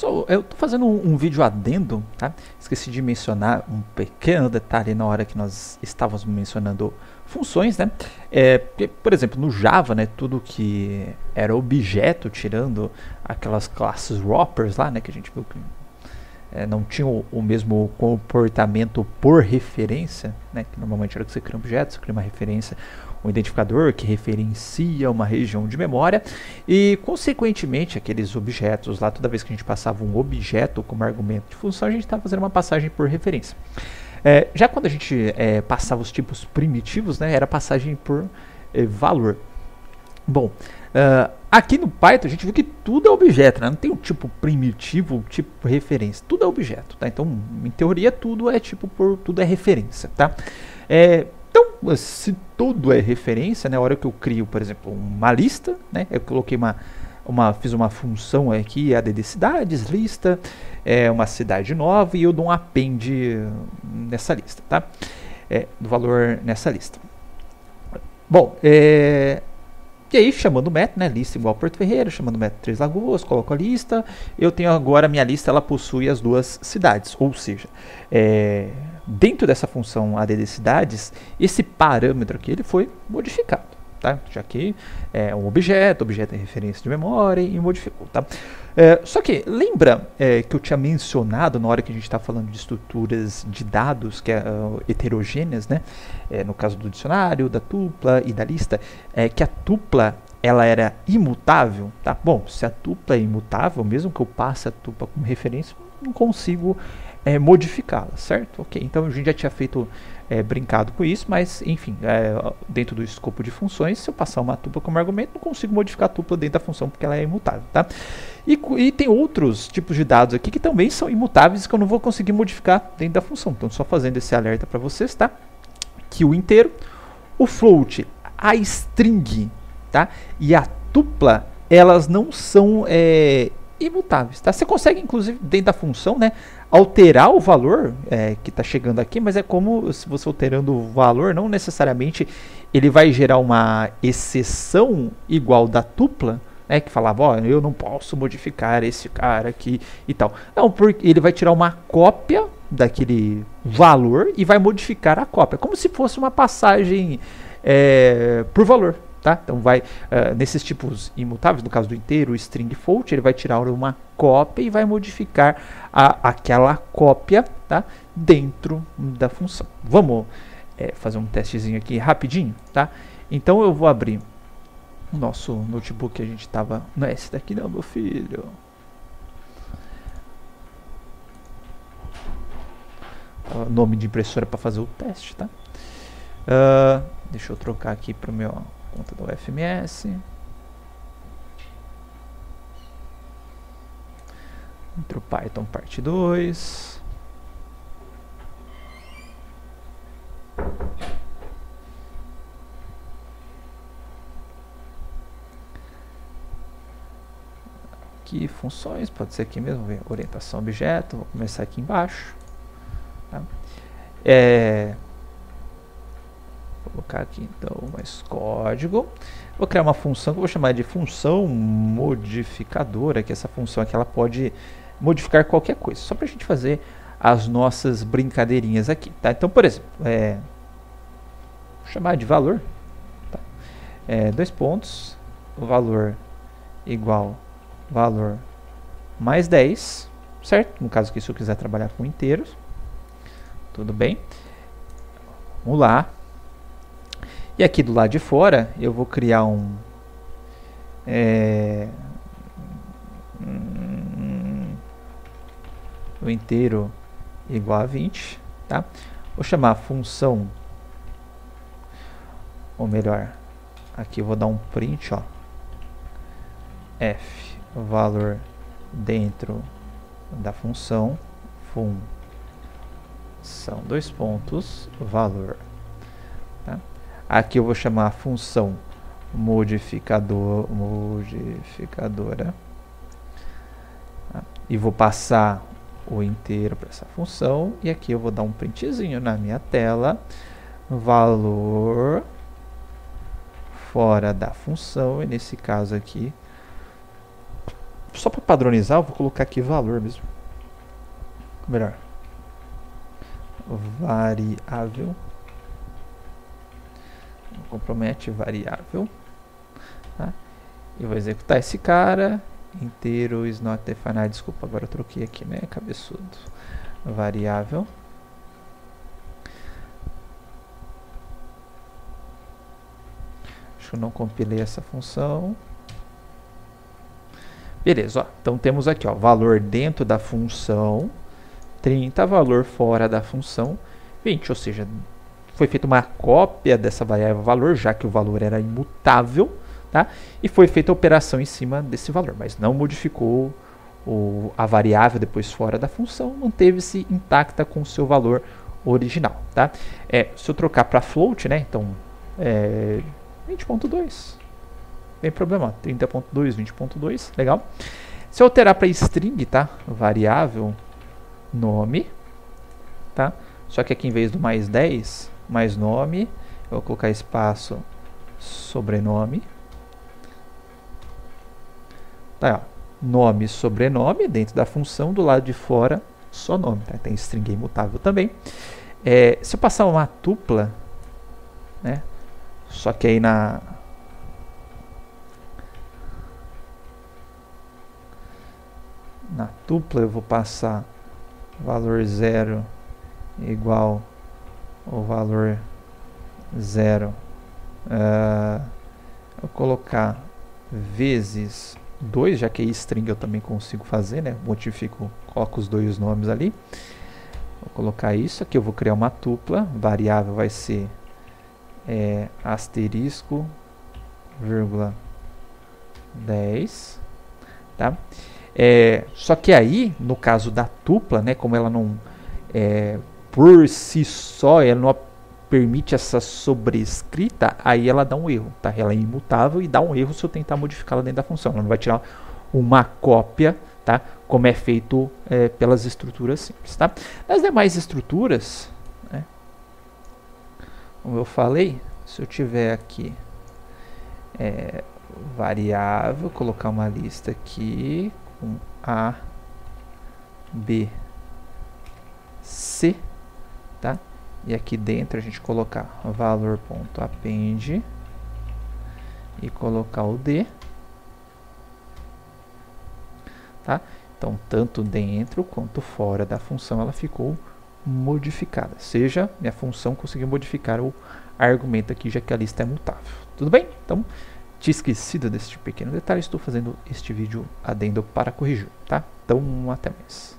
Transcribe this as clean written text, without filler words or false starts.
Eu estou fazendo um vídeo adendo, tá? Esqueci de mencionar um pequeno detalhe na hora que nós estávamos mencionando funções, né? Por exemplo, no Java, né, tudo que era objeto, tirando aquelas classes wrappers lá, né, que a gente viu que não tinham o mesmo comportamento por referência, né, que normalmente era que você cria um objeto, você cria uma referência, um identificador que referencia uma região de memória e, consequentemente, aqueles objetos lá, toda vez que a gente passava um objeto como argumento de função, a gente estava fazendo uma passagem por referência. Já quando a gente passava os tipos primitivos, né, era passagem por valor. Bom, aqui no Python a gente viu que tudo é objeto, né? Não tem um tipo primitivo, tipo referência, tudo é objeto, tá? Então, em teoria, tudo é tudo é referência, tá? Então, se tudo é referência, né, na hora que eu crio, por exemplo, uma lista, né, eu coloquei fiz uma função aqui, add cidades, lista, uma cidade nova, e eu dou um append nessa lista, tá? Do valor nessa lista. Bom, e aí, chamando o método, né, lista igual Porto Ferreira, chamando o método Três Lagoas, coloco a lista, eu tenho agora a minha lista, ela possui as duas cidades, ou seja, dentro dessa função add cidades, esse parâmetro aqui ele foi modificado, tá? Já que é um objeto é referência de memória e modificou, tá? Só que lembra que eu tinha mencionado na hora que a gente está falando de estruturas de dados que heterogêneas, né? No caso do dicionário, da tupla e da lista, que a tupla ela era imutável, tá? Bom, se a tupla é imutável, mesmo que eu passe a tupla como referência, não consigo modificá-la, certo? Ok, então a gente já tinha brincado com isso, mas enfim, dentro do escopo de funções, se eu passar uma tupla como argumento, não consigo modificar a tupla dentro da função porque ela é imutável, tá? E tem outros tipos de dados aqui que também são imutáveis que eu não vou conseguir modificar dentro da função. Então, só fazendo esse alerta para vocês, tá? Que o inteiro, o float, a string, tá? E a tupla, elas não são imutáveis, tá? Você consegue, inclusive, dentro da função, né, alterar o valor que está chegando aqui, mas é como se você alterando o valor, não necessariamente ele vai gerar uma exceção igual da tupla, né, que falava, ó, eu não posso modificar esse cara aqui e tal. Não, porque ele vai tirar uma cópia daquele valor e vai modificar a cópia, como se fosse uma passagem por valor. Tá? Então nesses tipos imutáveis, no caso do inteiro, o string float, ele vai tirar uma cópia e vai modificar aquela cópia, tá? Dentro da função. Vamos fazer um testezinho aqui rapidinho, tá? Então eu vou abrir o nosso notebook que a gente estava... Não é esse daqui não, meu filho. Nome de impressora para fazer o teste, tá? Deixa eu trocar aqui para o meu... conta da UFMS. Intro Python parte 2. Aqui funções, pode ser aqui mesmo, orientação objeto, vou começar aqui embaixo. Tá? Vou colocar aqui então mais código. Vou criar uma função que eu vou chamar de função modificadora, que essa função aqui ela pode modificar qualquer coisa, só para a gente fazer as nossas brincadeirinhas aqui, tá? Então, por exemplo, vou chamar de valor, tá? Dois pontos, o valor igual valor mais 10, certo? No caso aqui, se eu quiser trabalhar com inteiros, tudo bem. Vamos lá. E aqui do lado de fora, eu vou criar o inteiro igual a 20, tá? Vou chamar a função, ou melhor, aqui eu vou dar um print, ó, f, valor dentro da função, função, dois pontos, valor. Aqui eu vou chamar a função modificadora, tá? E vou passar o inteiro para essa função, e aqui eu vou dar um printzinho na minha tela, valor fora da função, e nesse caso aqui só para padronizar, eu vou colocar aqui valor mesmo. Melhor. Variável. Compromete variável. Tá? E vou executar esse cara. Inteiro is not defined. Desculpa, agora eu troquei aqui, né? Cabeçudo. Variável. Acho que eu não compilei essa função. Beleza, ó. Então temos aqui, ó, valor dentro da função, 30, valor fora da função, 20. Ou seja, foi feita uma cópia dessa variável valor, já que o valor era imutável, tá? E foi feita a operação em cima desse valor, mas não modificou a variável depois fora da função, manteve-se intacta com o seu valor original, tá? Se eu trocar para float, né? Então, 20.2. Tem problema, 30.2, 20.2, legal. Se eu alterar para string, tá? Variável nome, tá? Só que aqui em vez do mais 10, mais nome, eu vou colocar espaço sobrenome. Tá, ó. Nome, sobrenome, dentro da função, do lado de fora, só nome, tá? Tem string imutável também. Se eu passar uma tupla, né? Só que aí na tupla eu vou passar valor 0 igual ao valor 0. Eu colocar vezes 2, já que é string eu também consigo fazer, né? Modifico, coloco os dois nomes ali. Vou colocar isso aqui, eu vou criar uma tupla, variável vai ser asterisco, vírgula 10, tá? Só que aí, no caso da tupla, né, como ela não, por si só, ela não permite essa sobrescrita, aí ela dá um erro, tá? Ela é imutável e dá um erro se eu tentar modificá-la dentro da função. Ela não vai tirar uma cópia, tá? Como é feito pelas estruturas simples, tá? Nas demais estruturas, né, como eu falei, se eu tiver aqui variável, colocar uma lista aqui com A, B, C, tá? E aqui dentro a gente colocar valor.append e colocar o D, tá? Então, tanto dentro quanto fora da função ela ficou modificada. Seja, minha função conseguiu modificar o argumento aqui, já que a lista é mutável. Tudo bem? Então, tinha esquecido deste pequeno detalhe, estou fazendo este vídeo adendo para corrigir, tá? Então, até mais.